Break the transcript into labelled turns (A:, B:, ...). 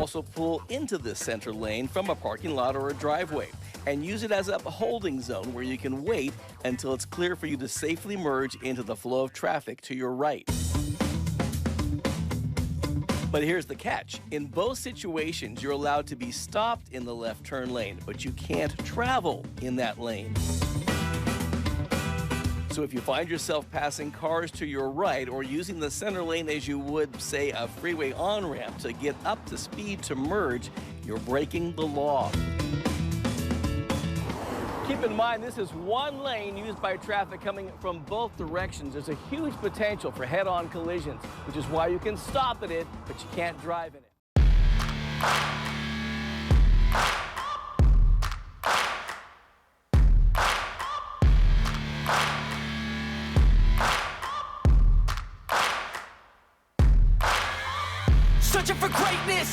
A: also pull into this center lane from a parking lot or a driveway and use it as a holding zone where you can wait until it's clear for you to safely merge into the flow of traffic to your right. But here's the catch. In both situations, you're allowed to be stopped in the left turn lane, but you can't travel in that lane. So if you find yourself passing cars to your right or using the center lane as you would, say, a freeway on-ramp to get up to speed to merge, you're breaking the law. Keep in mind, this is one lane used by traffic coming from both directions. There's a huge potential for head-on collisions, which is why you can stop at it, but you can't drive in it.
B: Searching for greatness.